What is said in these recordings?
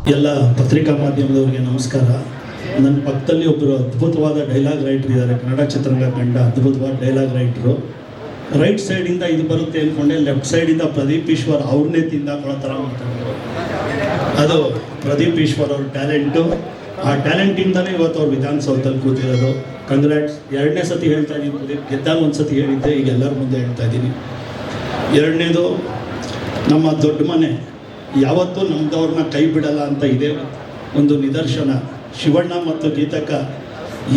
ಎಲ್ಲ ಪತ್ರಿಕಾ ಮಾಧ್ಯಮದವರಿಗೆ ನಮಸ್ಕಾರ. ನನ್ನ ಪಕ್ಕದಲ್ಲಿ ಒಬ್ಬರು ಅದ್ಭುತವಾದ ಡೈಲಾಗ್ ರೈಟರ್ ಇದ್ದಾರೆ, ಕನ್ನಡ ಚಿತ್ರರಂಗ ಕಂಡ ಅದ್ಭುತವಾದ ಡೈಲಾಗ್ ರೈಟ್ರು. ರೈಟ್ ಸೈಡಿಂದ ಇದು ಬರುತ್ತೆ ಅಂದ್ಕೊಂಡೆ, ಲೆಫ್ಟ್ ಸೈಡಿಂದ ಪ್ರದೀಪ್ ಈಶ್ವರ್ ಅವ್ರನ್ನೇ ತಿಂದಾಕೊಳ್ಳೋ ಥರ ಮಾತಾಡೋರು. ಅದು ಪ್ರದೀಪ್ ಈಶ್ವರ್ ಅವ್ರ ಟ್ಯಾಲೆಂಟು. ಆ ಟ್ಯಾಲೆಂಟಿಂದಲೇ ಇವತ್ತು ಅವ್ರು ವಿಧಾನಸೌಧದಲ್ಲಿ ಕೂತಿರೋದು. ಕಂಗ್ರಾಟ್ಸ್. ಎರಡನೇ ಸತಿ ಹೇಳ್ತಾ ಇದ್ದೀನಿ, ಪ್ರದೀಪ್ ಗೆದ್ದಾಗ ಒಂದು ಸತಿ ಹೇಳಿದ್ದೆ, ಈಗ ಎಲ್ಲರ ಮುಂದೆ ಹೇಳ್ತಾ ಇದ್ದೀನಿ. ಎರಡನೇದು, ನಮ್ಮ ದೊಡ್ಡ ಮನೆ ಯಾವತ್ತೂ ನಮ್ಮದವ್ರನ್ನ ಕೈ ಬಿಡಲ್ಲ ಅಂತ ಇದೆ ಒಂದು ನಿದರ್ಶನ. ಶಿವಣ್ಣ ಮತ್ತು ಗೀತಕ್ಕ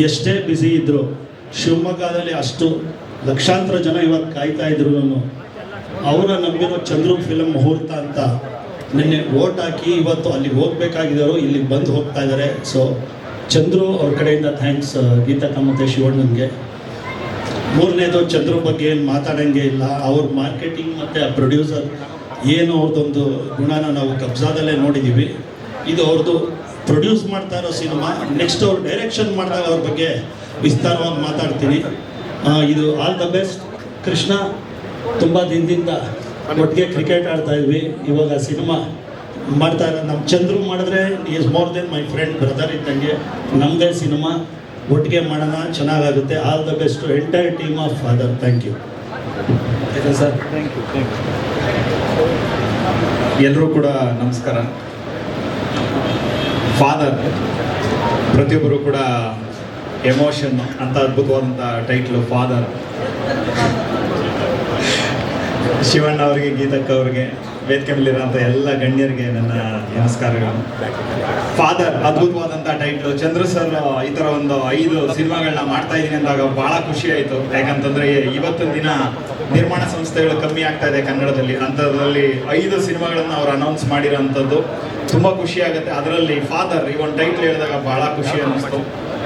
ಎಷ್ಟೇ ಬ್ಯುಸಿ ಇದ್ದರು, ಶಿವಮೊಗ್ಗದಲ್ಲಿ ಅಷ್ಟು ಲಕ್ಷಾಂತರ ಜನ ಇವತ್ತು ಕಾಯ್ತಾ ಇದ್ರು. ಅವರ ನಂಬಿರೋ ಚಂದ್ರು ಫಿಲಮ್ ಮುಹೂರ್ತ ಅಂತ ನಿನ್ನೆ ವೋಟ್ ಹಾಕಿ ಇವತ್ತು ಅಲ್ಲಿಗೆ ಹೋಗ್ಬೇಕಾಗಿದ್ದಾರೋ ಇಲ್ಲಿಗೆ ಬಂದು ಹೋಗ್ತಾ ಇದ್ದಾರೆ. ಸೊ ಚಂದ್ರು ಅವ್ರ ಕಡೆಯಿಂದ ಥ್ಯಾಂಕ್ಸ್ ಗೀತಕ್ಕ ಮತ್ತು ಶಿವಣ್ಣನಿಗೆ. ಮೂರನೇದು, ಚಂದ್ರು ಬಗ್ಗೆ ಏನು ಮಾತಾಡೋಂಗೆ ಇಲ್ಲ. ಅವ್ರ ಮಾರ್ಕೆಟಿಂಗ್ ಮತ್ತು ಆ ಪ್ರೊಡ್ಯೂಸರ್ ಏನು ಅವ್ರದ್ದೊಂದು ಗುಣನ ನಾವು ಕಬ್ಜಾದಲ್ಲೇ ನೋಡಿದ್ದೀವಿ. ಇದು ಅವ್ರದ್ದು ಪ್ರೊಡ್ಯೂಸ್ ಮಾಡ್ತಾ ಇರೋ ಸಿನಿಮಾ. ನೆಕ್ಸ್ಟ್ ಅವ್ರು ಡೈರೆಕ್ಷನ್ ಮಾಡಿದಾಗ ಅವ್ರ ಬಗ್ಗೆ ವಿಸ್ತಾರವಾಗಿ ಮಾತಾಡ್ತೀನಿ. ಇದು ಆಲ್ ದ ಬೆಸ್ಟ್. ಕೃಷ್ಣ, ತುಂಬ ದಿನದಿಂದ ಒಟ್ಟಿಗೆ ಕ್ರಿಕೆಟ್ ಆಡ್ತಾ ಇದ್ವಿ, ಇವಾಗ ಸಿನಿಮಾ ಮಾಡ್ತಾ ಇರೋ ನಮ್ಮ ಚಂದ್ರು ಮಾಡಿದ್ರೆ is more than my friend, brother ಇದ್ದಂಗೆ. ನಮ್ಮದೇ ಸಿನಿಮಾ ಒಟ್ಟಿಗೆ ಮಾಡೋಣ, ಚೆನ್ನಾಗಾಗುತ್ತೆ. All the best to entire team of father. Thank you sir. Thank you. ಎಲ್ಲರೂ ಕೂಡ ನಮಸ್ಕಾರ. ಫಾದರ್ ಪ್ರತಿಯೊಬ್ಬರು ಕೂಡ ಎಮೋಷನ್ ಅಂತ ಅದ್ಭುತವಾದಂಥ ಟೈಟ್ಲು ಫಾದರ್. ಶಿವಣ್ಣ ಅವರಿಗೆ, ಗೀತಕ್ಕ ಅವರಿಗೆ, ವೇದಿಕೆ ಮೇಲಿರೋಂಥ ಎಲ್ಲ ಗಣ್ಯರಿಗೆ ನನ್ನ ನಮಸ್ಕಾರಗಳು. ಫಾದರ್ ಅದ್ಭುತವಾದಂಥ ಟೈಟ್ಲು. ಚಂದ್ರು ಸರ್ ಈ ಥರ ಒಂದು 5 ಸಿನಿಮಾಗಳನ್ನ ಮಾಡ್ತಾ ಇದ್ದೀನಿ ಅಂದಾಗ ಭಾಳ ಖುಷಿ ಆಯಿತು. ಯಾಕಂತಂದರೆ ಇವತ್ತಿನ ದಿನ ನಿರ್ಮಾಣ ಸಂಸ್ಥೆಗಳು ಕಮ್ಮಿ ಆಗ್ತಾ ಇದೆ ಕನ್ನಡದಲ್ಲಿ. ಅಂಥದ್ರಲ್ಲಿ 5 ಸಿನಿಮಾಗಳನ್ನು ಅವ್ರು ಅನೌನ್ಸ್ ಮಾಡಿರೋಂಥದ್ದು ತುಂಬ ಖುಷಿ ಆಗುತ್ತೆ. ಅದರಲ್ಲಿ ಫಾದರ್ ಈ ಒಂದು ಟೈಟ್ಲ್ ಹೇಳಿದಾಗ ಭಾಳ ಖುಷಿ ಅನ್ನಿಸ್ತು.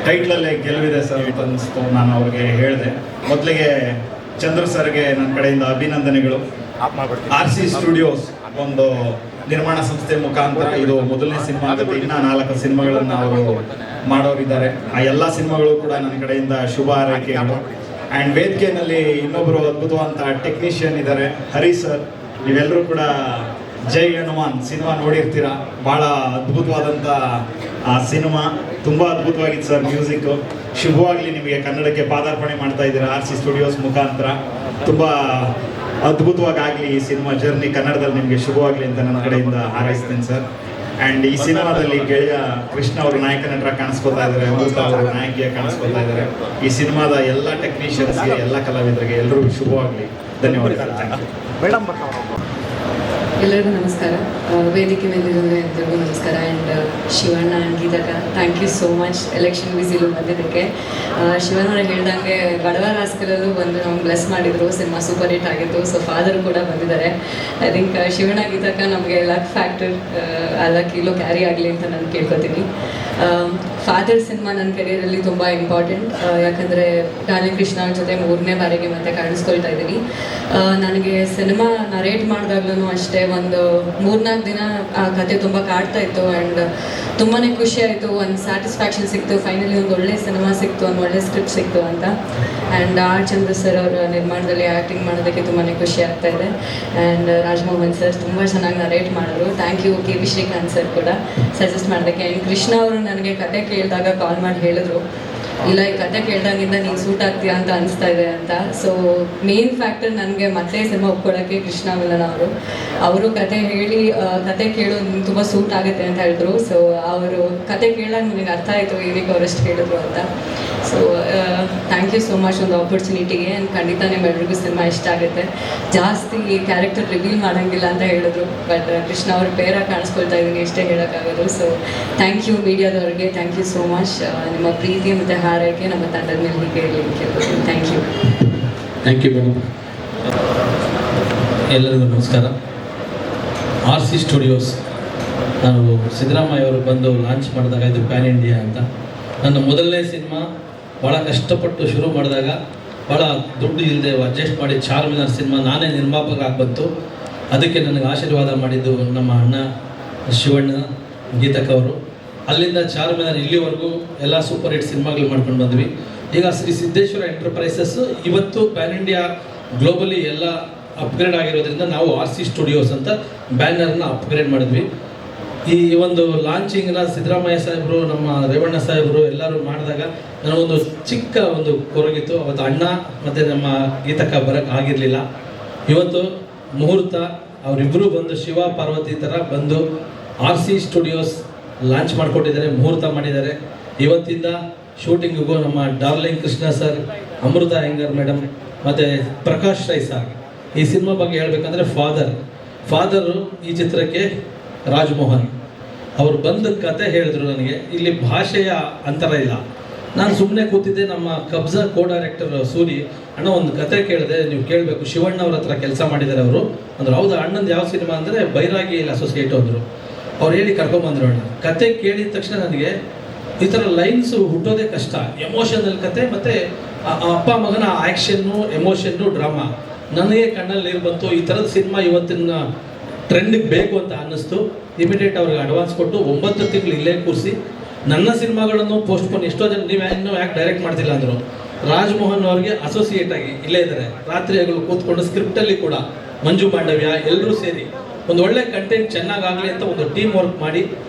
ಟೈಟ್ಲಲ್ಲೇ ಗೆಲುವಿದೆ ಸರ್ ಅಂತ ಅನ್ನಿಸ್ತು. ನಾನು ಅವ್ರಿಗೆ ಹೇಳಿದೆ. ಮೊದಲಿಗೆ ಚಂದ್ರು ಸರ್ಗೆ ನನ್ನ ಕಡೆಯಿಂದ ಅಭಿನಂದನೆಗಳು. RC ಸ್ಟುಡಿಯೋಸ್ ಒಂದು ನಿರ್ಮಾಣ ಸಂಸ್ಥೆ ಮುಖಾಂತರ ಇದು ಮೊದಲನೇ ಸಿನಿಮಾ ಆಗುತ್ತೆ. ಇನ್ನೂ 4 ಸಿನಿಮಾಗಳನ್ನು ಅವರು ಮಾಡೋರಿದ್ದಾರೆ. ಆ ಎಲ್ಲ ಸಿನಿಮಾಗಳು ಕೂಡ ನನ್ನ ಕಡೆಯಿಂದ ಶುಭ ಹಾರೈಕೆಗಳು. ಆ್ಯಂಡ್ ವೇದಿಕೆಯಲ್ಲಿ ಇನ್ನೊಬ್ಬರು ಅದ್ಭುತವಾದಂಥ ಟೆಕ್ನಿಷಿಯನ್ ಇದ್ದಾರೆ, ಹರಿ ಸರ್. ನೀವೆಲ್ಲರೂ ಕೂಡ ಜೈ ಹನುಮಾನ್ ಸಿನಿಮಾ ನೋಡಿರ್ತೀರ. ಭಾಳ ಅದ್ಭುತವಾದಂಥ ಆ ಸಿನಿಮಾ, ತುಂಬ ಅದ್ಭುತವಾಗಿತ್ತು ಸರ್. ಮ್ಯೂಸಿಕ್ಕು ಶುಭವಾಗಲಿ. ನಿಮಗೆ ಕನ್ನಡಕ್ಕೆ ಪಾದಾರ್ಪಣೆ ಮಾಡ್ತಾ ಇದ್ದೀರಾ RC ಸ್ಟುಡಿಯೋಸ್ ಮುಖಾಂತರ. ತುಂಬ ಅದ್ಭುತವಾಗಿ ಆಗಲಿ ಈ ಸಿನಿಮಾ ಜರ್ನಿ, ಕನ್ನಡದಲ್ಲಿ ನಿಮಗೆ ಶುಭವಾಗಲಿ ಅಂತ ನನ್ನ ಕಡೆಯಿಂದ ಹಾರೈಸ್ತೀನಿ ಸರ್. ಆ್ಯಂಡ್ ಈ ಸಿನಿಮಾದಲ್ಲಿ ಗೆಳೆಯ ಕೃಷ್ಣ ಅವರು ನಾಯಕ ನಟರ ಕಾಣಿಸ್ಕೊತಾ ಇದ್ದಾರೆ, ಅಮೃತ ಅವರು ನಾಯಕಿಯಾಗಿ ಕಾಣಿಸ್ಕೊತಾ ಇದ್ದಾರೆ. ಈ ಸಿನಿಮಾದ ಎಲ್ಲ ಟೆಕ್ನಿಷಿಯನ್ಸ್ಗೆ, ಎಲ್ಲ ಕಲಾವಿದರಿಗೆ ಎಲ್ಲರಿಗೂ ಶುಭವಾಗಲಿ. ಧನ್ಯವಾದಗಳು. Thank you. ಎಲ್ಲರಿಗೂ ನಮಸ್ಕಾರ. ವೇದಿಕೆ ಮೇಲಿರೋದು ಎಲ್ಲರಿಗೂ ನಮಸ್ಕಾರ. ಆ್ಯಂಡ್ ಶಿವಣ್ಣ ಆ್ಯಂಡ್ ಗೀತಕ್ಕ, thank you so much election ಬಿಸಿಲು ಬಂದಿದ್ದಕ್ಕೆ. ಶಿವಣ್ಣವ್ರು ಹೇಳ್ದಂಗೆ ಬಡವ ರಾಸ್ಕಲಲ್ಲೂ ಬಂದು ನಮ್ಗೆ ಬ್ಲೆಸ್ ಮಾಡಿದರು. ಸಿನಿಮಾ ಸೂಪರ್ ಹಿಟ್ ಆಗಿತ್ತು. ಸೊ ಫಾದರ್ ಕೂಡ ಬಂದಿದ್ದಾರೆ. ಐ ಥಿಂಕ್ ಶಿವಣ್ಣ ಗೀತಕ್ಕ ನಮಗೆ ಲಕ್ ಫ್ಯಾಕ್ಟರ್, ಆ ಲಕ್ ಇಲ್ಲೂ ಕ್ಯಾರಿ ಆಗಲಿ ಅಂತ ನಾನು ಕೇಳ್ಕೊತೀನಿ. ಫಾದರ್ ಸಿನಿಮಾ ನನ್ನ ಕರಿಯರಲ್ಲಿ ತುಂಬ ಇಂಪಾರ್ಟೆಂಟ್. ಯಾಕಂದರೆ ಡಾರ್ಲಿಂಗ್ ಕೃಷ್ಣ ಅವ್ರ ಜೊತೆ 3ನೇ ಬಾರಿಗೆ ಮತ್ತೆ ಕಾಣಿಸ್ಕೊಳ್ತಾ ಇದ್ದೀನಿ. ನನಗೆ ಸಿನಿಮಾ ನರೇಟ್ ಮಾಡಿದಾಗ್ಲೂ ಅಷ್ಟೇ ಒಂದು 3-4 ದಿನ ಆ ಕತೆ ತುಂಬ ಕಾಡ್ತಾ ಇತ್ತು. ಆ್ಯಂಡ್ ತುಂಬಾ ಖುಷಿ ಆಯಿತು. ಒಂದು ಸ್ಯಾಟಿಸ್ಫ್ಯಾಕ್ಷನ್ ಸಿಕ್ತು. ಫೈನಲಿ ಒಂದು ಒಳ್ಳೆ ಸಿನಿಮಾ ಸಿಕ್ತು, ಒಂದು ಒಳ್ಳೆ ಸ್ಕ್ರಿಪ್ಟ್ ಸಿಕ್ತು ಅಂತ. ಆ್ಯಂಡ್ ಚಂದ್ರ ಸರ್ ಅವರ ನಿರ್ಮಾಣದಲ್ಲಿ ಆ್ಯಕ್ಟಿಂಗ್ ಮಾಡೋದಕ್ಕೆ ತುಂಬಾ ಖುಷಿ ಆಗ್ತಾ ಇದೆ. ಆ್ಯಂಡ್ ರಾಜಮೋಹನ್ ಸರ್ ತುಂಬ ಚೆನ್ನಾಗಿ ನರೇಟ್ ಮಾಡಿದ್ರು. Thank you. KV Srikanth sir ಕೂಡ ಸಜೆಸ್ಟ್ ಮಾಡೋದಕ್ಕೆ. ಆ್ಯಂಡ್ ಕೃಷ್ಣ ಅವರು ನನಗೆ ಕತೆ ಕೇಳಿದಾಗ ಕಾಲ್ ಮಾಡಿ ಹೇಳಿದ್ರು, ಇಲ್ಲ ಈ ಕತೆ ಕೇಳ್ದಾಗಿಂದ ನೀನು ಸೂಟ್ ಆಗ್ತೀಯಾ ಅಂತ ಅನಿಸ್ತಾ ಇದೆ ಅಂತ. ಸೊ ಮೇನ್ ಫ್ಯಾಕ್ಟರ್ ನನಗೆ ಮತ್ತೆ ಸಿನಿಮಾ ಒಪ್ಕೊಳ್ಳೋಕ್ಕೆ ಕೃಷ್ಣ ಮಿಲನ ಅವರು ಕತೆ ಹೇಳಿ ಕತೆ ಕೇಳೋ ತುಂಬ ಸೂಟ್ ಆಗುತ್ತೆ ಅಂತ ಹೇಳಿದ್ರು. ಸೊ ಅವರು ಕತೆ ಕೇಳಾಗ ನನಗೆ ಅರ್ಥ ಆಯಿತು ಇದಕ್ಕೆ ಅವರಷ್ಟು ಹೇಳಿದ್ರು ಅಂತ. So thank you so much ಒಂದು ಆಪರ್ಚುನಿಟಿಗೆ. ಆ್ಯಂಡ್ ಖಂಡಿತ ನಿಮ್ಮೆಲ್ಲರಿಗೂ ಸಿನಿಮಾ ಇಷ್ಟ ಆಗುತ್ತೆ. ಜಾಸ್ತಿ ಕ್ಯಾರೆಕ್ಟರ್ ರಿವೀಲ್ ಮಾಡೋಂಗಿಲ್ಲ ಅಂತ ಹೇಳಿದ್ರು, ಬಟ್ ಕೃಷ್ಣ ಅವ್ರ ಪೇರಾಗಿ ಕಾಣಿಸ್ಕೊಳ್ತಾ ಇದ್ದೀನಿ, ಇಷ್ಟೇ ಹೇಳೋಕ್ಕಾಗೋದು. ಸೊ ಥ್ಯಾಂಕ್ ಯು ಮೀಡಿಯಾದವ್ರಿಗೆ, ಥ್ಯಾಂಕ್ ಯು ಸೋ ಮಚ್. ನಿಮ್ಮ ಪ್ರೀತಿ ಮತ್ತು ಹಾರೈಕೆ ನಮ್ಮ ತಂಡದ ಮೇಲೆ ಹೀಗೆ ಇರಲಿ ಕೇಳ್ಬೋದು. Thank you. Thank you madam. ಎಲ್ಲರಿಗೂ ನಮಸ್ಕಾರ. RC ಸ್ಟುಡಿಯೋಸ್, ನಾನು ಸಿದ್ದರಾಮಯ್ಯ ಅವರು ಬಂದು ಲಾಂಚ್ ಮಾಡಿದಾಗ ಇದು ಪ್ಯಾನ್ ಇಂಡಿಯಾ ಅಂತ. ನನ್ನ ಮೊದಲನೇ ಸಿನಿಮಾ ಭಾಳ ಕಷ್ಟಪಟ್ಟು ಶುರು ಮಾಡಿದಾಗ ಭಾಳ ದುಡ್ಡು ಇಲ್ಲದೆ ಅಡ್ಜಸ್ಟ್ ಮಾಡಿ ಚಾರ್ಮಿನಾರ್ ಸಿನಿಮಾ ನಾನೇ ನಿರ್ಮಾಪಕ ಬಂತು. ಅದಕ್ಕೆ ನನಗೆ ಆಶೀರ್ವಾದ ಮಾಡಿದ್ದು ನಮ್ಮ ಅಣ್ಣ ಶಿವಣ್ಣ, ಗೀತಕ್ಕ ಅವರು. ಅಲ್ಲಿಂದ ಚಾರ್ಮಿನಾರ್ ಇಲ್ಲಿವರೆಗೂ ಎಲ್ಲ ಸೂಪರ್ ಹಿಟ್ ಸಿನಿಮಾಗಳು ಮಾಡ್ಕೊಂಡು ಬಂದ್ವಿ. ಈಗ ಶ್ರೀ ಸಿದ್ದೇಶ್ವರ ಎಂಟರ್ಪ್ರೈಸಸ್ ಇವತ್ತು ಪ್ಯಾನ್ ಇಂಡಿಯಾ ಗ್ಲೋಬಲಿ ಎಲ್ಲ ಅಪ್ಗ್ರೇಡ್ ಆಗಿರೋದ್ರಿಂದ ನಾವು RC ಸ್ಟುಡಿಯೋಸ್ ಅಂತ ಬ್ಯಾನರ್ನ ಅಪ್ಗ್ರೇಡ್ ಮಾಡಿದ್ವಿ. ಈ ಒಂದು ಲಾಂಚಿಂಗ್ನ ಸಿದ್ದರಾಮಯ್ಯ ಸಾಹೇಬರು, ನಮ್ಮ ರೇವಣ್ಣ ಸಾಹೇಬರು ಎಲ್ಲರೂ ಮಾಡಿದಾಗ ನನಗೊಂದು ಚಿಕ್ಕ ಒಂದು ಕೊರಗಿತ್ತು. ಅವತ್ತು ಅಣ್ಣ ಮತ್ತು ನಮ್ಮ ಗೀತಕ್ಕ ಬರೋಕ್ಕೆ ಆಗಿರಲಿಲ್ಲ. ಇವತ್ತು ಮುಹೂರ್ತ ಅವರಿಬ್ಬರು ಬಂದು ಶಿವ ಪಾರ್ವತಿ ಥರ ಬಂದು RC ಸ್ಟುಡಿಯೋಸ್ ಲಾಂಚ್ ಮಾಡಿಕೊಟ್ಟಿದ್ದಾರೆ, ಮುಹೂರ್ತ ಮಾಡಿದ್ದಾರೆ. ಇವತ್ತಿಂದ ಶೂಟಿಂಗಿಗೂ ನಮ್ಮ ಡಾರ್ಲಿಂಗ್ ಕೃಷ್ಣ ಸರ್, ಅಮೃತ ಅಯ್ಯಂಗಾರ್ ಮೇಡಮ್ ಮತ್ತು ಪ್ರಕಾಶ್ ರೈ ಸರ್. ಈ ಸಿನಿಮಾ ಬಗ್ಗೆ ಹೇಳಬೇಕಂದ್ರೆ ಫಾದರು ಈ ಚಿತ್ರಕ್ಕೆ ರಾಜ್ಮೋಹನ್ ಅವರು ಬಂದ ಕತೆ ಹೇಳಿದ್ರು ನನಗೆ. ಇಲ್ಲಿ ಭಾಷೆಯ ಅಂತರ ಇಲ್ಲ. ನಾನು ಸುಮ್ಮನೆ ಕೂತಿದ್ದೆ. ನಮ್ಮ ಕಬ್ಜಾ ಡೈರೆಕ್ಟರ್ ಸೂರಿ, ಅಣ್ಣ ಒಂದು ಕತೆ ಕೇಳಿದೆ, ನೀವು ಕೇಳಬೇಕು, ಶಿವಣ್ಣ ಅವ್ರ ಹತ್ರ ಕೆಲಸ ಮಾಡಿದ್ದಾರೆ ಅವರು ಅಂದರು. ಹೌದಾ, ಅಣ್ಣಂದು ಯಾವ ಸಿನಿಮಾ ಅಂದರೆ ಬೈರಾಗಿ ಅಸೋಸಿಯೇಟ್ ಅಂದರು. ಅವ್ರು ಹೇಳಿ ಕರ್ಕೊಂಬಂದ್ರು. ಅಣ್ಣ ಕತೆ ಕೇಳಿದ ತಕ್ಷಣ ನನಗೆ ಈ ಥರ ಲೈನ್ಸು ಹುಟ್ಟೋದೇ ಕಷ್ಟ. ಎಮೋಷನಲ್ ಕತೆ ಮತ್ತು ಅಪ್ಪ ಮಗನ ಆ್ಯಕ್ಷನ್ನು, ಎಮೋಷನ್ನು, ಡ್ರಾಮಾ ನನಗೆ ಕಣ್ಣಲ್ಲಿ ನೀರು ಬಂತು. ಈ ಥರದ ಸಿನಿಮಾ ಇವತ್ತಿನ ಟ್ರೆಂಡಿಗೆ ಬೇಕು ಅಂತ ಅನ್ನಿಸ್ತು. ಇಮಿಡಿಯೇಟ್ ಅವ್ರಿಗೆ ಅಡ್ವಾನ್ಸ್ ಕೊಟ್ಟು 9 ತಿಂಗಳು ಇಲ್ಲೇ ಕೂರಿಸಿ ನನ್ನ ಸಿನಿಮಾಗಳನ್ನು ಪೋಸ್ಟ್ಪೋನ್. ಎಷ್ಟೋ ಜನ ನೀವು ಇನ್ನೂ ಯಾಕೆ ಡೈರೆಕ್ಟ್ ಮಾಡ್ತಿಲ್ಲ ಅಂದರು. ರಾಜ್ಮೋಹನ್ ಅವ್ರಿಗೆ ಅಸೋಸಿಯೇಟ್ ಆಗಿ ಇಲ್ಲೇ ಇದ್ದಾರೆ. ರಾತ್ರಿ ಹಗಲು ಕೂತ್ಕೊಂಡು ಸ್ಕ್ರಿಪ್ಟಲ್ಲಿ ಕೂಡ ಮಂಜು ಮಾಂಡವ್ಯ ಎಲ್ಲರೂ ಸೇರಿ ಒಂದು ಒಳ್ಳೆ ಕಂಟೆಂಟ್ ಚೆನ್ನಾಗಾಗಲಿ ಅಂತ ಒಂದು ಟೀಮ್ ವರ್ಕ್ ಮಾಡಿ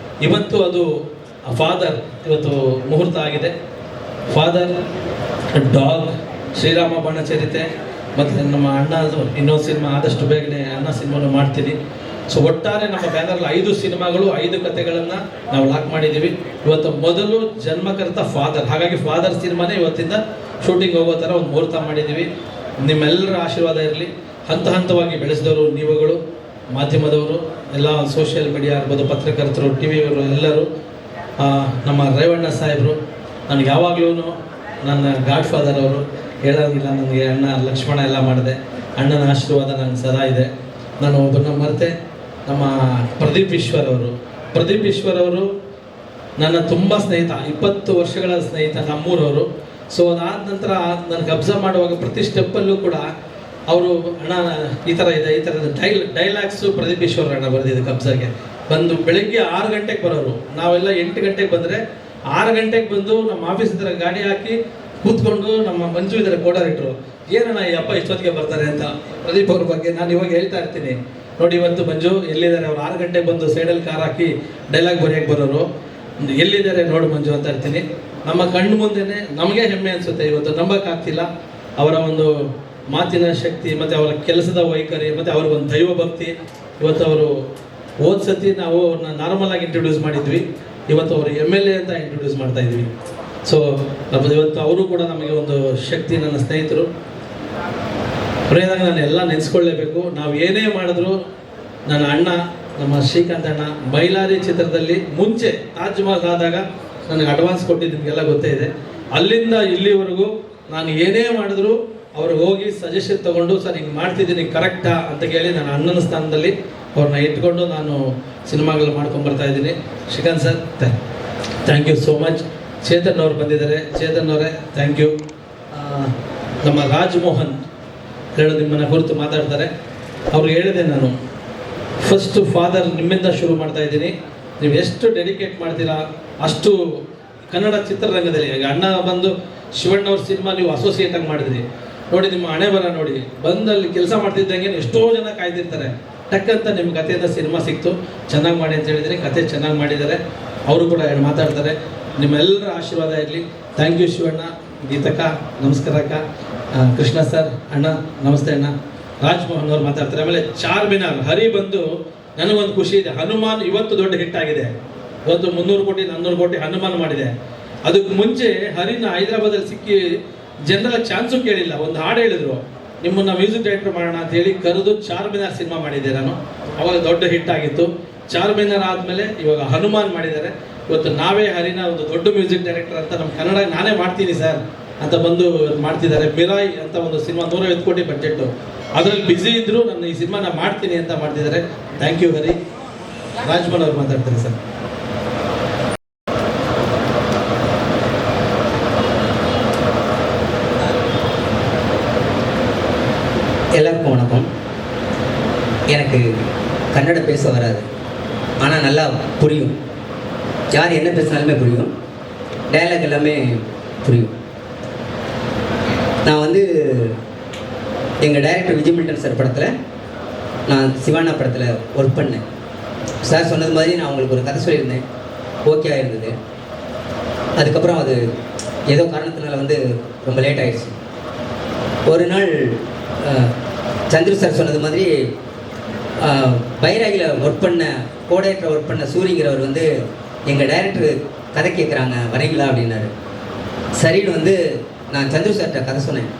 ಇವತ್ತು ಅದು ಫಾದರ್ ಇವತ್ತು ಮುಹೂರ್ತ ಆಗಿದೆ. ಫಾದರ್, ಡಾಗ್, ಶ್ರೀರಾಮ ಬಾಣಚರಿತೆ ಮತ್ತು ನಮ್ಮ ಅಣ್ಣದು ಇನ್ನೊಂದು ಸಿನಿಮಾ ಆದಷ್ಟು ಬೇಗನೆ ಅಣ್ಣ ಸಿನಿಮಾನು ಮಾಡ್ತೀನಿ. ಸೊ ಒಟ್ಟಾರೆ ನಮ್ಮ ಬ್ಯಾನರ್ಲಿ 5 ಸಿನಿಮಾಗಳು, 5 ಕಥೆಗಳನ್ನು ನಾವು ಲಾಕ್ ಮಾಡಿದ್ದೀವಿ. ಇವತ್ತು ಮೊದಲು ಜನ್ಮಕರ್ತ ಫಾದರ್, ಹಾಗಾಗಿ ಫಾದರ್ ಸಿನಿಮಾನೇ ಇವತ್ತಿಂದ ಶೂಟಿಂಗ್ ಹೋಗೋ ಥರ ಒಂದು ಮುಹೂರ್ತ ಮಾಡಿದ್ದೀವಿ. ನಿಮ್ಮೆಲ್ಲರ ಆಶೀರ್ವಾದ ಇರಲಿ. ಹಂತ ಹಂತವಾಗಿ ಬೆಳೆಸಿದವರು ನೀವುಗಳು, ಮಾಧ್ಯಮದವರು, ಎಲ್ಲ ಸೋಷಿಯಲ್ ಮೀಡಿಯಾ ಇರ್ಬೋದು, ಪತ್ರಕರ್ತರು, ಟಿವಿಯವರು ಎಲ್ಲರೂ, ನಮ್ಮ ರೇವಣ್ಣ ಸಾಹೇಬರು, ನನಗೆ ಯಾವಾಗಲೂ ನನ್ನ ಗಾಡ್ ಫಾದರ್ ಅವರು, ಹೇಳೋದಿಲ್ಲ ನನಗೆ. ಅಣ್ಣ ಲಕ್ಷ್ಮಣ ಎಲ್ಲ ಮಾಡಿದೆ. ಅಣ್ಣನ ಆಶೀರ್ವಾದ ನನಗೆ ಸದಾ ಇದೆ. ನಾನು ಒಬ್ಬರನ್ನ ಮರೆತೆ, ನಮ್ಮ ಪ್ರದೀಪ್ ಈಶ್ವರ್ ಅವರು ನನ್ನ ತುಂಬ ಸ್ನೇಹಿತ, 20 ವರ್ಷಗಳ ಸ್ನೇಹಿತ, ನಮ್ಮೂರವರು. ಸೊ ಅದಾದ ನಂತರ ನಾನು ಕಬ್ಜಾ ಮಾಡುವಾಗ ಪ್ರತಿ ಸ್ಟೆಪ್ಪಲ್ಲೂ ಕೂಡ ಅವರು, ಅಣ್ಣ ಈ ಥರ ಇದೆ, ಈ ಥರದ ಡೈಲಾಗ್ಸು ಪ್ರದೀಪ್ ಈಶ್ವರ್ ಅಣ್ಣ ಬರೆದಿದೆ. ಕಬ್ಜಾಗೆ ಬಂದು ಬೆಳಗ್ಗೆ 6 ಗಂಟೆಗೆ ಬರೋರು. ನಾವೆಲ್ಲ 8 ಗಂಟೆಗೆ ಬಂದರೆ 6 ಗಂಟೆಗೆ ಬಂದು ನಮ್ಮ ಆಫೀಸ್ ಹತ್ರ ಗಾಡಿ ಹಾಕಿ ಕೂತ್ಕೊಂಡು ನಮ್ಮ ಮಂಜು ಇದ್ದಾರೆ ಡೈರೆಕ್ಟ್ರು, ಏನಣ್ಣ ಈ ಅಪ್ಪ ಇಷ್ಟೊತ್ತಿಗೆ ಬರ್ತಾರೆ ಅಂತ. ಪ್ರದೀಪ್ ಅವ್ರ ಬಗ್ಗೆ ನಾನು ಇವಾಗ ಹೇಳ್ತಾ ಇರ್ತೀನಿ, ನೋಡಿ ಇವತ್ತು ಮಂಜು ಎಲ್ಲಿದ್ದಾರೆ, ಅವ್ರು 6 ಗಂಟೆಗೆ ಬಂದು ಸೈಡಲ್ಲಿ ಕಾರ್ ಹಾಕಿ ಡೈಲಾಗ್ ಬರೆಯೋಕ್ಕೆ ಬರೋರು, ಎಲ್ಲಿದ್ದಾರೆ ನೋಡು ಮಂಜು ಅಂತ ಇರ್ತೀನಿ. ನಮ್ಮ ಕಣ್ಣು ಮುಂದೆನೇ ನಮಗೆ ಹೆಮ್ಮೆ ಅನಿಸುತ್ತೆ. ಇವತ್ತು ನಂಬಕ್ಕಾಗ್ತಿಲ್ಲ ಅವರ ಒಂದು ಮಾತಿನ ಶಕ್ತಿ ಮತ್ತು ಅವರ ಕೆಲಸದ ವೈಖರಿ ಮತ್ತು ಅವ್ರ ಒಂದು ದೈವ ಭಕ್ತಿ. ಇವತ್ತು ಅವರು ಹೋದ ಸತಿ ನಾವು ಅವ್ರನ್ನ ನಾರ್ಮಲ್ ಆಗಿ ಇಂಟ್ರೊಡ್ಯೂಸ್ ಮಾಡಿದ್ವಿ, ಇವತ್ತು ಅವರು MLA ಅಂತ ಇಂಟ್ರೊಡ್ಯೂಸ್ ಮಾಡ್ತಾ ಇದ್ವಿ. ಸೊ ಇವತ್ತು ಅವರು ಕೂಡ ನಮಗೆ ಒಂದು ಶಕ್ತಿ, ನನ್ನ ಸ್ನೇಹಿತರು. ಪ್ರಿಯದಾಗ ನಾನು ಎಲ್ಲ ನೆನೆಸ್ಕೊಳ್ಳೇಬೇಕು. ನಾವು ಏನೇ ಮಾಡಿದ್ರು ನನ್ನ ಅಣ್ಣ, ನಮ್ಮ ಶ್ರೀಕಾಂತ್ ಅಣ್ಣ, ಮೈಲಾರಿ ಚಿತ್ರದಲ್ಲಿ ಮುಂಚೆ ತಾಜ್ ಮಹಲ್ ಆದಾಗ ನನಗೆ ಅಡ್ವಾನ್ಸ್ ಕೊಟ್ಟಿದ್ದು ನಿಮಗೆಲ್ಲ ಗೊತ್ತೇ ಇದೆ. ಅಲ್ಲಿಂದ ಇಲ್ಲಿವರೆಗೂ ನಾನು ಏನೇ ಮಾಡಿದ್ರು ಅವ್ರಿಗೆ ಹೋಗಿ ಸಜೆಷನ್ ತೊಗೊಂಡು, ಸರ್ ಹಿಂಗೆ ಮಾಡ್ತಿದ್ದೀನಿ ಕರೆಕ್ಟಾ ಅಂತ ಕೇಳಿ ನನ್ನ ಅಣ್ಣನ ಸ್ಥಾನದಲ್ಲಿ ಅವ್ರನ್ನ ಇಟ್ಕೊಂಡು ನಾನು ಸಿನಿಮಾಗಳು ಮಾಡ್ಕೊಂಬರ್ತಾ ಇದ್ದೀನಿ. Srikanth sir thank you so much. Chetan ಅವ್ರು ಬಂದಿದ್ದಾರೆ, ಚೇತನ್ ಅವರೇ ಥ್ಯಾಂಕ್ ಯು. ನಮ್ಮ ರಾಜ್ಮೋಹನ್ ನಿಮ್ಮನ್ನು ಕುರಿತು ಮಾತಾಡ್ತಾರೆ. ಅವ್ರಿಗೆ ಹೇಳಿದೆ ನಾನು, ಫಸ್ಟು ಫಾದರ್ ನಿಮ್ಮಿಂದ ಶುರು ಮಾಡ್ತಾ ಇದ್ದೀನಿ, ನೀವು ಎಷ್ಟು ಡೆಡಿಕೇಟ್ ಮಾಡ್ತೀರಾ ಅಷ್ಟು ಕನ್ನಡ ಚಿತ್ರರಂಗದಲ್ಲಿ. ಈಗ ಅಣ್ಣ ಬಂದು ಶಿವಣ್ಣವ್ರ ಸಿನಿಮಾ ನೀವು ಅಸೋಸಿಯೇಟ್ ಆಗಿ ಮಾಡಿದ್ರಿ ನೋಡಿ, ನಿಮ್ಮ ಹಣೆ ಬರ ನೋಡಿ, ಬಂದಲ್ಲಿ ಕೆಲಸ ಮಾಡ್ತಿದ್ದಂಗೆ ಎಷ್ಟೋ ಜನ ಕಾಯ್ದಿರ್ತಾರೆ. ಟಕ್ಕಂತ ನಿಮ್ಮ ಕಥೆಯಿಂದ ಸಿನಿಮಾ ಸಿಕ್ತು, ಚೆನ್ನಾಗಿ ಮಾಡಿ ಅಂತ ಹೇಳಿದ್ರಿ, ಕತೆ ಚೆನ್ನಾಗಿ ಮಾಡಿದ್ದಾರೆ. ಅವರು ಕೂಡ ಮಾತಾಡ್ತಾರೆ. ನಿಮ್ಮೆಲ್ಲರ ಆಶೀರ್ವಾದ ಇರಲಿ. ಥ್ಯಾಂಕ್ ಯು ಶಿವಣ್ಣ, ಗೀತಕ್ಕ ನಮಸ್ಕಾರ ಅಕ್ಕ, ಕೃಷ್ಣ ಸರ್ ಅಣ್ಣ ನಮಸ್ತೆ ಅಣ್ಣ. ರಾಜ್ಮೋಹನ್ ಅವ್ರು ಮಾತಾಡ್ತಾರೆ. ಆಮೇಲೆ ಚಾರ್ಮಿನಾರ್ ಹರಿ ಬಂದು ನನಗೊಂದು ಖುಷಿ ಇದೆ, ಹನುಮಾನ್ ಇವತ್ತು ದೊಡ್ಡ ಹಿಟ್ ಆಗಿದೆ. ಇವತ್ತು 300 ಕೋಟಿ 400 ಕೋಟಿ ಹನುಮಾನ್ ಮಾಡಿದೆ. ಅದಕ್ಕೆ ಮುಂಚೆ ಹರಿನ ಹೈದರಾಬಾದಲ್ಲಿ ಸಿಕ್ಕಿ ಜನರ ಚಾನ್ಸು ಕೇಳಿಲ್ಲ, ಒಂದು ಹಾಡು ಹೇಳಿದ್ರು, ನಿಮ್ಮನ್ನ ಮ್ಯೂಸಿಕ್ ಡೈರೆಕ್ಟರ್ ಮಾಡೋಣ ಅಂತ ಹೇಳಿ ಕರೆದು ಚಾರ್ಮಿನಾರ್ ಸಿನಿಮಾ ಮಾಡಿದ್ದೆ ನಾನು. ಅವಾಗ ದೊಡ್ಡ ಹಿಟ್ ಆಗಿತ್ತು. ಚಾರ್ಮಿನಾರ್ ಆದಮೇಲೆ ಇವಾಗ ಹನುಮಾನ್ ಮಾಡಿದ್ದಾರೆ. ಇವತ್ತು ನಾವೇ ಹರಿನ ಒಂದು ದೊಡ್ಡ ಮ್ಯೂಸಿಕ್ ಡೈರೆಕ್ಟರ್ ಅಂತ ನಮ್ಮ ಕನ್ನಡ ನಾನೇ ಮಾಡ್ತೀನಿ ಸರ್ ಅಂತ ಬಂದು ಮಾಡ್ತಿದ್ದಾರೆ. ಮಿರಾಯ್ ಅಂತ ಒಂದು ಸಿನಿಮಾ 150 ಕೋಟಿ ಬಡ್ಜೆಟ್ಟು, ಅದರಲ್ಲಿ ಬ್ಯುಸಿ ಇದ್ದರು ನನ್ನ ಈ ಸಿನಿಮಾನ ಮಾಡ್ತೀನಿ ಅಂತ ಮಾಡ್ತಿದ್ದಾರೆ. ಥ್ಯಾಂಕ್ ಯು ಹರಿ. ರಾಜ್ಮೋಹನ್ ಅವ್ರು ಮಾತಾಡ್ತಾರೆ ಸರ್. எல்லாருக்கும் வணக்கம். எனக்கு கன்னட பேச வராது, ஆனால் நல்லா புரியும். யார் என்ன பேசினாலுமே புரியும், டயலாக் எல்லாமே புரியும். நான் வந்து எங்கள் டைரக்டர் விஜய் மில்டன் சார் படத்தில், நான் சிவானா படத்தில் ஒர்க் பண்ணேன். சார் சொன்னது மாதிரி நான் உங்களுக்கு ஒரு கதை சொல்லியிருந்தேன், ஓகே ஆயிருந்தது. அதுக்கப்புறம் அது ஏதோ காரணத்தினால வந்து ரொம்ப லேட் ஆயிடுச்சு. ஒரு நாள் சந்திர சார் சொன்னது மாதிரி பைராகியில் ஒர்க் பண்ண கோடையத்தில் ஒர்க் பண்ண சூரிங்கிறவர் வந்து எங்கள் டைரக்டர் கதை கேட்குறாங்க வரீங்களா அப்படின்னாரு. சரின்னு வந்து நான் சந்திர சார்கிட்ட கதை சொன்னேன்.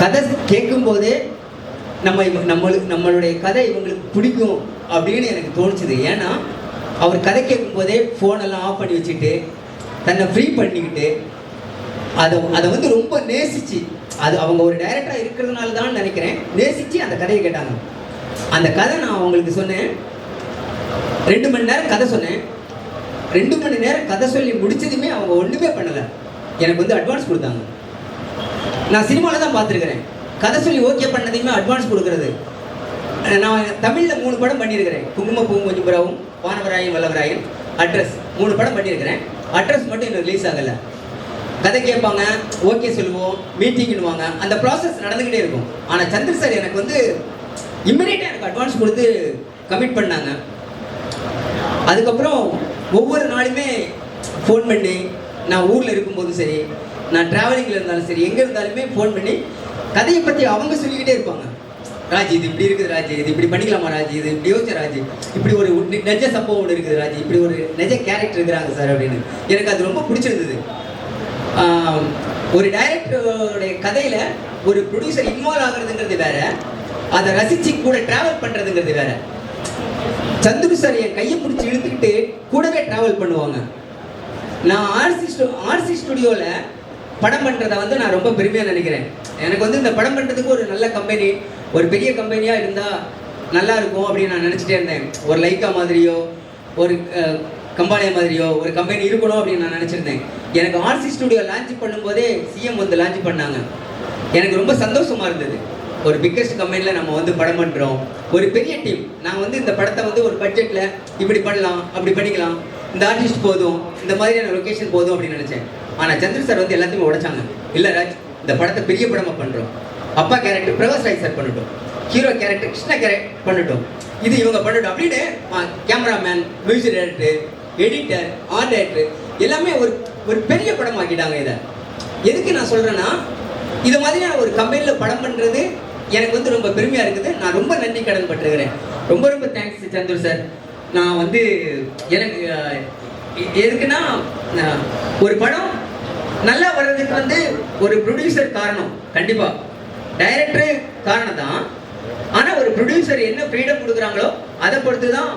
கதை கேட்கும்போதே நம்மளுடைய கதை இவங்களுக்கு பிடிக்கும் அப்படின்னு எனக்கு தோணுச்சுது. ஏன்னா அவர் கதை கேட்கும்போதே ஃபோனெல்லாம் ஆஃப் பண்ணி வச்சுட்டு தன்னை ஃப்ரீ பண்ணிக்கிட்டு அதை வந்து ரொம்ப நேசிச்சு, அது அவங்க ஒரு டைரக்டராக இருக்கிறதுனால தான் நினைக்கிறேன், நேசித்து அந்த கதையை கேட்டாங்க. அந்த கதை நான் அவங்களுக்கு சொன்னேன், 2 மணி நேரம் கதை சொன்னேன். 2 மணி நேரம் கதை சொல்லி முடிச்சதுமே அவங்க ஒன்றுமே பண்ணலை, எனக்கு வந்து அட்வான்ஸ் கொடுத்தாங்க. நான் சினிமாவில் தான் பார்த்துருக்கிறேன், கதை சொல்லி ஓகே பண்ணதையுமே அட்வான்ஸ் கொடுக்குறது. நான் தமிழில் 3 படம் பண்ணியிருக்கிறேன், குங்குமப்பூவும் கொஞ்சம்புறாவும், வானவராயன் வல்லவராயன், அட்ரஸ் 3 படம் பண்ணியிருக்கிறேன். அட்ரஸ் மட்டும் இன்னும் ரிலீஸ் ஆகலை. கதை கேட்பாங்க, ஓகே சொல்லுவோம், மீட்டிங்னுவாங்க, அந்த ப்ராசஸ் நடந்துக்கிட்டே இருக்கும். ஆனால் சந்திர சார் எனக்கு வந்து இம்மிடியேட்டாக எனக்கு அட்வான்ஸ் கொடுத்து கமிட் பண்ணாங்க. அதுக்கப்புறம் ஒவ்வொரு நாளுமே ஃபோன் பண்ணி, நான் ஊரில் இருக்கும்போதும் சரி, நான் ட்ராவலிங்கில் இருந்தாலும் சரி, எங்கே இருந்தாலுமே ஃபோன் பண்ணி கதையை பற்றி அவங்க சொல்லிக்கிட்டே இருப்பாங்க. ராஜி இது இப்படி இருக்குது, ராஜி இது இப்படி பண்ணிக்கலாமா, ராஜி இது இப்படி யோசிச்ச, ராஜி இப்படி ஒரு நெஜ சம்பவம் ஒன்று இருக்குது, ராஜி இப்படி ஒரு நெஜ கேரக்டர் இருக்கிறாங்க சார் அப்படின்னு. எனக்கு அது ரொம்ப பிடிச்சிருந்தது. ஒரு டைரக்டருடைய கதையில் ஒரு ப்ரொடியூசர் இன்வால்வ் ஆகுறதுங்கிறது வேற, அதை ரசித்து கூட ட்ராவல் பண்ணுறதுங்கிறது வேற. சந்துரு சார் என் கையை பிடிச்சி இழுத்துக்கிட்டு கூடவே ட்ராவல் பண்ணுவாங்க. நான் ஆர்சி ஸ்டுடியோவில் படம் பண்ணுறதை வந்து நான் ரொம்ப பெருமையாக நினைக்கிறேன். எனக்கு வந்து இந்த படம் பண்ணுறதுக்கு ஒரு நல்ல கம்பெனி, ஒரு பெரிய கம்பெனியாக இருந்தால் நல்லா இருக்கும் அப்படின்னு நான் நினச்சிட்டே இருந்தேன். ஒரு லைக்கா மாதிரியோ ஒரு கம்பானியா மாதிரியோ ஒரு கம்பெனி இருக்கணும் அப்படின்னு நான் நினச்சிருந்தேன். எனக்கு ஆர்சி ஸ்டுடியோ லான்ச் பண்ணும்போதே சிஎம் வந்து லான்ச் பண்ணாங்க. எனக்கு ரொம்ப சந்தோஷமாக இருந்தது. ஒரு பிக்கஸ்ட் கம்பெனியில் நம்ம வந்து படம் பண்ணுறோம், ஒரு பெரிய டீம். நான் வந்து இந்த படத்தை வந்து ஒரு பட்ஜெட்டில் இப்படி பண்ணலாம், அப்படி பண்ணிக்கலாம், இந்த ஆர்டிஸ்ட் போதும், இந்த மாதிரியான லொக்கேஷன் போதும் அப்படின்னு நினச்சேன். ஆனால் சந்திர சார் வந்து எல்லாத்தையுமே உடைச்சாங்க. இல்லை ராஜ், இந்த படத்தை பெரிய படமாக பண்ணுறோம், அப்பா கேரக்டர் பிரகாஷ் ராய் சார் பண்ணட்டும், ஹீரோ கேரக்டர் கிருஷ்ணா கேரக்டர் பண்ணட்டும், இது இவங்க பண்ணட்டும் அப்படின்னு cameraman, music director, editor, art director எல்லாமே ஒரு பெரிய படமாக்கிட்டாங்க. இதை எதுக்கு நான் சொல்கிறேன்னா, இது மாதிரியான ஒரு கம்பெனியில் படம் பண்ணுறது எனக்கு வந்து ரொம்ப பெருமையாக இருக்குது. நான் ரொம்ப நன்றி கடன் பட்டுருக்கிறேன். ரொம்ப ரொம்ப தேங்க்ஸ் சந்துரு சார். நான் வந்து எனக்கு எதுக்குன்னா, ஒரு படம் நல்லா வர்றதுக்கு வந்து ஒரு ப்ரொடியூசர் காரணம், கண்டிப்பாக டைரக்டரு காரணம் தான். ஆனால் ஒரு ப்ரொடியூசர் என்ன ஃப்ரீடம் கொடுக்குறாங்களோ அதை பொறுத்து தான்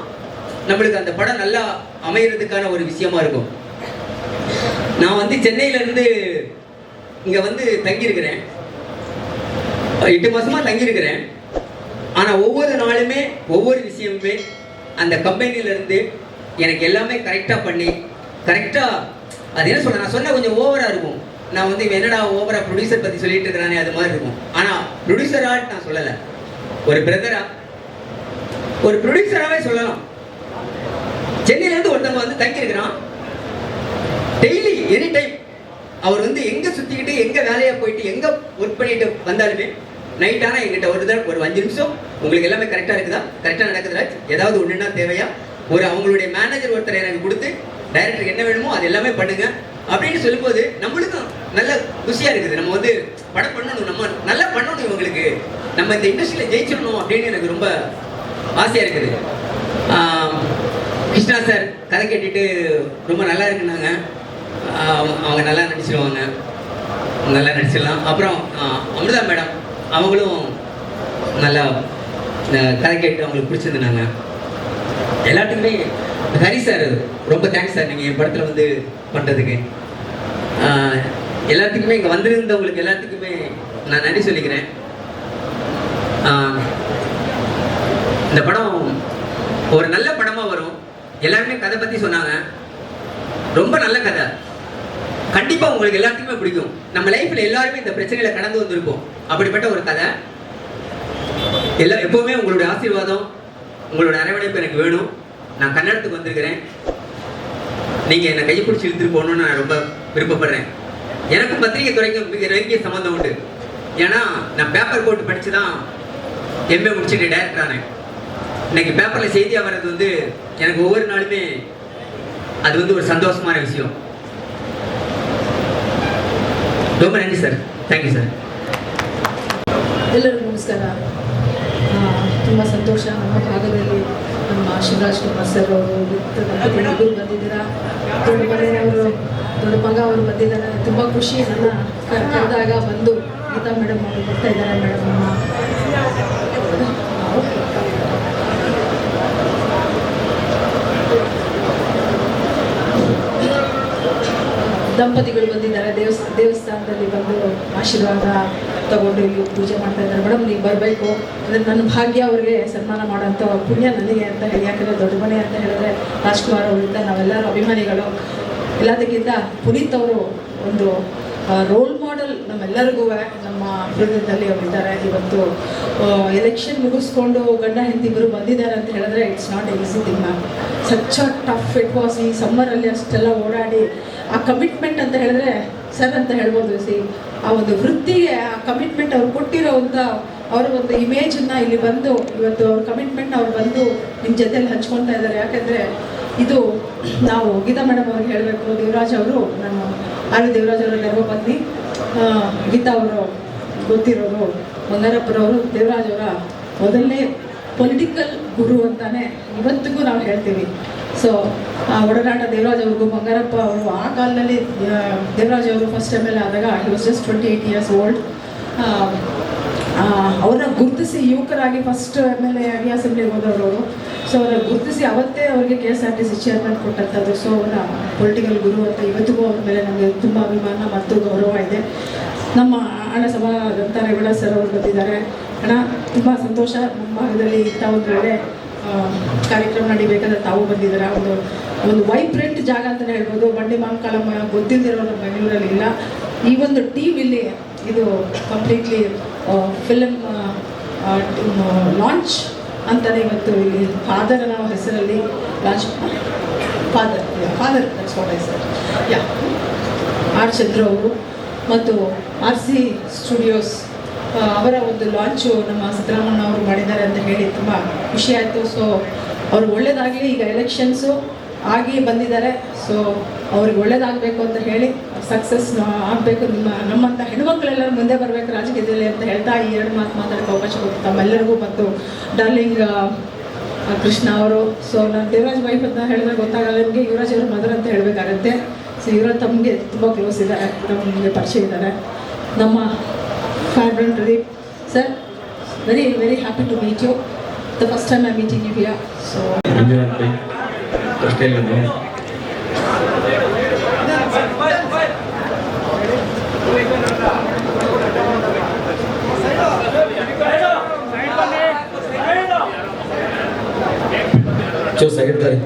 நம்மளுக்கு அந்த படம் நல்லா அமைகிறதுக்கான ஒரு விஷயமா இருக்கும். நான் வந்து சென்னையிலேருந்து இங்கே வந்து தங்கியிருக்கிறேன், 8 மாதமாக தங்கியிருக்கிறேன். ஆனால் ஒவ்வொரு நாளுமே ஒவ்வொரு விஷயமுமே அந்த கம்பெனியிலேருந்து எனக்கு எல்லாமே கரெக்டாக பண்ணி, கரெக்டாக அது என்ன சொல்கிறேன், நான் சொன்ன கொஞ்சம் ஓவராக இருக்கும். நான் வந்து என்னடா ஓவராக ப்ரொடியூசர் பற்றி சொல்லிட்டு இருக்கிறானே அது மாதிரி இருக்கும். ஆனால் ப்ரொடியூசராக நான் சொல்லலை, ஒரு பிரதரா, ஒரு ப்ரொடியூசராகவே சொல்லலாம். சென்னையிலேருந்து ஒருத்தவங்க வந்து தங்கியிருக்கிறான், டெய்லி எனி டைம் அவர் வந்து எங்கே சுற்றிக்கிட்டு எங்கே வேலையாக போயிட்டு எங்கே ஒர்க் பண்ணிட்டு வந்தாலுமே நைட் ஆனால் எங்கிட்ட ஒரு 5 நிமிஷம் உங்களுக்கு எல்லாமே கரெக்டாக இருக்குதா, கரெக்டாக நடக்குதுடா, ஏதாவது ஒன்றுன்னா தேவையா, ஒரு அவங்களுடைய மேனேஜர் ஒருத்தர் எனக்கு கொடுத்து டைரக்டருக்கு என்ன வேணுமோ அது எல்லாமே பண்ணுங்க அப்படின்னு சொல்லும்போது நம்மளுக்கும் நல்ல குஷியாக இருக்குது. நம்ம வந்து படம் பண்ணணும், நம்ம நல்லா பண்ணணும், இவங்களுக்கு நம்ம இந்த இண்டஸ்ட்ரியில் ஜெயிச்சிடணும் அப்படின்னு எனக்கு ரொம்ப ஆசையாக இருக்குது. கிருஷ்ணா சார் கதை கேட்டுட்டு ரொம்ப நல்லா இருக்குன்னாங்க. அவங்க நல்லா நடிச்சிருவாங்க, நல்லா நடிச்சிடலாம். அப்புறம் அமிர்தா மேடம் அவங்களும் நல்லா கதை கேட்டு அவங்களுக்கு பிடிச்சிருந்தாங்க. எல்லாத்துக்குமே ஹரி சார் ரொம்ப தேங்க்ஸ் சார், நீங்கள் என் படத்தில் வந்து பண்ணுறதுக்கு. எல்லாத்துக்குமே இங்கே வந்திருந்தவங்களுக்கு எல்லாத்துக்குமே நான் நன்றி சொல்லிக்கிறேன். இந்த படம் ஒரு நல்ல படமாக வரும். எல்லாருமே கதை பற்றி சொன்னாங்க, ரொம்ப நல்ல கதை, கண்டிப்பாக உங்களுக்கு எல்லாத்துக்குமே பிடிக்கும். நம்ம லைஃப்பில் எல்லாருமே இந்த பிரச்சனைகளை கடந்து வந்திருப்போம். அப்படிப்பட்ட ஒரு கதை. எப்போவுமே உங்களுடைய ஆசீர்வாதம், உங்களோட அரவணைப்பு எனக்கு வேணும். நான் கன்னடத்துக்கு வந்திருக்கிறேன், நீங்கள் என்னை கையை பிடிச்சி இழுத்துட்டு போகணுன்னு நான் ரொம்ப விருப்பப்படுறேன். எனக்கும் பத்திரிகை துறைக்கும் மிக நெருங்கிய சம்மந்தம் உண்டு. ஏன்னா நான் பேப்பர் போட்டு படித்து தான் எம்ஏ முடிச்சுட்டு டைரக்டர் ஆனேன். இன்னைக்கு பேப்பரில் செய்தியாக வர்றது வந்து எனக்கு ஒவ்வொரு நாளுமே அது வந்து ஒரு சந்தோஷமான விஷயம். ரொம்ப நன்றி ಸರ್. Thank you sir. ಎಲ್ಲರಿಗೂ ನಮಸ್ಕಾರ. ತುಂಬ ಸಂತೋಷ. ನಮ್ಮ ಭಾಗದಲ್ಲಿ ನಮ್ಮ ಶಿವರಾಜ್ ಕುಮಾರ್ ಸರ್ ಅವರು ಇಬ್ಬರು ಬಂದಿದ್ದೀರಾ. ದೊಡ್ಡ ಮನೆಯವರು, ದೊಡ್ಡ ಮಗ ಅವರು ಬಂದಿದ್ದಾರೆ. ತುಂಬ ಖುಷಿ. ನನ್ನ ಕರೆದಾಗ ಬಂದು ಗೀತಾ ಮೇಡಮ್ ಅವರು ಬರ್ತಾ ಇದ್ದಾರೆ. ಮೇಡಮ್ ದಂಪತಿಗಳು ಬಂದಿದ್ದಾರೆ. ದೇವಸ್ಥಾನದಲ್ಲಿ ಬಂದು ಆಶೀರ್ವಾದ ತಗೊಂಡು ಇಲ್ಲಿ ಪೂಜೆ ಮಾಡ್ತಾ ಇದ್ದಾರೆ. ಮೇಡಮ್ ನೀವು ಬರಬೇಕು, ಅಂದರೆ ನನ್ನ ಭಾಗ್ಯ ಅವ್ರಿಗೆ ಸನ್ಮಾನ ಮಾಡೋಂಥ ಪುಣ್ಯ ನನಗೆ ಅಂತ ಹೇಳಿ. ಯಾಕಂದರೆ ದೊಡ್ಡ ಮನೆ ಅಂತ ಹೇಳಿದ್ರೆ ರಾಜ್ಕುಮಾರ್ ಅವರಿಂದ ನಾವೆಲ್ಲರೂ ಅಭಿಮಾನಿಗಳು. ಎಲ್ಲದಕ್ಕಿಂತ ಪುನೀತ್ ಅವರು ಒಂದು ರೋಲ್ ಮಾಡೆಲ್ ನಮ್ಮೆಲ್ಲರಿಗೂ ನಮ್ಮ ಹೃದಯದಲ್ಲಿ ಅವರಿದ್ದಾರೆ. ಇವತ್ತು ಎಲೆಕ್ಷನ್ ಮುಗಿಸ್ಕೊಂಡು ಗಂಡ ಹೆಂಡತಿಬ್ಬರು ಬಂದಿದ್ದಾರೆ ಅಂತ ಹೇಳಿದ್ರೆ it's not easy thing ma'am. Such a tough it was. ಈ ಸಮ್ಮರಲ್ಲಿ ಅಷ್ಟೆಲ್ಲ ಓಡಾಡಿ ಆ ಕಮಿಟ್ಮೆಂಟ್ ಅಂತ ಹೇಳಿದ್ರೆ ಸರ್ ಅಂತ ಹೇಳ್ಬೋದು. ಆ ಒಂದು ವೃತ್ತಿಗೆ ಆ ಕಮಿಟ್ಮೆಂಟ್ ಅವ್ರು ಕೊಟ್ಟಿರೋವಂಥ ಅವರ ಒಂದು ಇಮೇಜನ್ನು ಇಲ್ಲಿ ಬಂದು ಇವತ್ತು ಅವ್ರ ಕಮಿಟ್ಮೆಂಟ್ ಅವ್ರು ಬಂದು ನಿಮ್ಮ ಜೊತೆಯಲ್ಲಿ ಹಂಚ್ಕೊತಾ ಇದ್ದಾರೆ. ಯಾಕಂದರೆ ಇದು ನಾವು ಗೀತಾ ಮೇಡಮ್ ಅವ್ರಿಗೆ ಹೇಳಬೇಕು. ದೇವರಾಜ್ ಅವರು, ನಾನು ದೇವರಾಜ್ ಅವರ ಗರ್ಭಪತ್ನಿ. ಗೀತಾ ಅವರು ಗೊತ್ತಿರೋರು, ಬಂಗಾರಪ್ಪರವರು ದೇವರಾಜ್ ಅವರ ಮೊದಲನೇ ಪೊಲಿಟಿಕಲ್ ಗುರು ಅಂತಾನೆ ಇವತ್ತಿಗೂ ನಾವು ಹೇಳ್ತೀವಿ. ಸೊ ಆ ಒಡನಾಟ ದೇವರಾಜ್ ಅವ್ರಿಗೂ, ಬಂಗಾರಪ್ಪ ಅವರು ಆ ಕಾಲದಲ್ಲಿ ದೇವರಾಜ್ ಅವರು ಫಸ್ಟ್ ಎಮ್ ಎಲ್ ಎ ಆದಾಗ he was just 28 years old. ಅವ್ರನ್ನ ಗುರುತಿಸಿ ಯುವಕರಾಗಿ ಫಸ್ಟ್ ಎಮ್ ಎಲ್ ಎ ಆಗಿ ಅಸೆಂಬ್ಲಿಗೆ ಹೋದವರು ಅವರು. ಸೊ ಅವ್ರನ್ನ ಗುರುತಿಸಿ ಅವತ್ತೇ ಅವರಿಗೆ KSRTC ಚೇರ್ಮನ್ ಕೊಟ್ಟಂಥದ್ದು. ಸೊ ಅವರ ಪೊಲಿಟಿಕಲ್ ಗುರು ಅಂತ ಇವತ್ತಿಗೂ ಅವ್ರ ಮೇಲೆ ನಮಗೆ ತುಂಬ ಅಭಿಮಾನ ಮತ್ತು ಗೌರವ ಇದೆ. ನಮ್ಮ ಅಣ್ಣ ಸಭಾದಂಥ ರೇವಣ್ಣ ಸರ್ ಅವರು ಬಂದಿದ್ದಾರೆ. ಅಣ್ಣ ತುಂಬ ಸಂತೋಷ. ನಮ್ಮ ಭಾಗದಲ್ಲಿ ಇಂಥ ಒಂದು ಒಳ್ಳೆ ಕಾರ್ಯಕ್ರಮ ನಡಿಬೇಕಾದ್ರೆ ತಾವು ಬಂದಿದ್ದಾರೆ. ಒಂದು ವೈಬ್ರೆಂಟ್ ಜಾಗ ಅಂತಲೇ ಹೇಳ್ಬೋದು. ಬಂಡಿ ಮಾಂಕಾಲಮ್ಮ ಗೊತ್ತಿದ್ದಿರೋ ನಮ್ಮ ಬೆಂಗಳೂರಲ್ಲಿ ಇಲ್ಲ. ಈ ಒಂದು ಟೀಮ್ ಇಲ್ಲಿ ಇದು ಕಂಪ್ಲೀಟ್ಲಿ ಫಿಲಮ್ ಲಾಂಚ್ ಅಂತಲೇ ಇವತ್ತು ಇಲ್ಲಿ ಫಾದರ್ ಅನ್ನೋ ಹೆಸರಲ್ಲಿ ಲಾಂಚ್ ಫಾದರ್ ಸರ್ ಆರ್ ಚಂದ್ರ ಅವರು ಮತ್ತು RC ಸ್ಟುಡಿಯೋಸ್ ಅವರ ಒಂದು ಲಾಂಚು ನಮ್ಮ ಸಿದ್ದರಾಮಣ್ಣ ಅವರು ಮಾಡಿದ್ದಾರೆ ಅಂತ ಹೇಳಿ ತುಂಬ ಖುಷಿ ಆಯಿತು. ಸೊ ಅವ್ರಿಗೆ ಒಳ್ಳೇದಾಗಲಿ. ಈಗ ಎಲೆಕ್ಷನ್ಸು ಆಗಿ ಬಂದಿದ್ದಾರೆ. ಸೊ ಅವ್ರಿಗೆ ಒಳ್ಳೇದಾಗಬೇಕು ಅಂತ ಹೇಳಿ ಸಕ್ಸಸ್ ಆಗಬೇಕು. ನಮ್ಮಂಥ ಹೆಣ್ಮಕ್ಳೆಲ್ಲರೂ ಮುಂದೆ ಬರಬೇಕು ರಾಜಕೀಯದಲ್ಲಿ ಅಂತ ಹೇಳ್ತಾ ಈ ಎರಡು ಮಾತು ಮಾತಾಡೋಕ್ಕೆ ಅವಕಾಶ ಕೊಟ್ಟು ತಮ್ಮೆಲ್ಲರಿಗೂ ಮತ್ತು ಡಾರ್ಲಿಂಗ್ ಕೃಷ್ಣ ಅವರು. ಸೊ ನಾನು ದೇವರಾಜ್ ವೈಫ್ ಅಂತ ಹೇಳಿದ್ರೆ ಗೊತ್ತಾಗಲ್ಲ ನಿಮಗೆ, ಯುವರಾಜ್ ಅವರು ಮದರ್ ಅಂತ ಹೇಳಬೇಕಾಗತ್ತೆ. ಸೊ ಯುವರಾಜ್ ತಮಗೆ ತುಂಬ ಕ್ಲೋಸ್ ಇದ್ದಾರೆ, ನಮಗೆ ಪರಿಚಯ ಇದ್ದಾರೆ. ನಮ್ಮ Fabrant Pradeep sir, very very happy to meet you. The first time I'm meeting you here. So secretary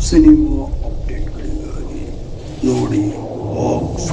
cinema ಅಪ್ಡೇಟ್ಗಳಿಗಾಗಿ ನೋಡಿ ಬಾಕ್ಸ್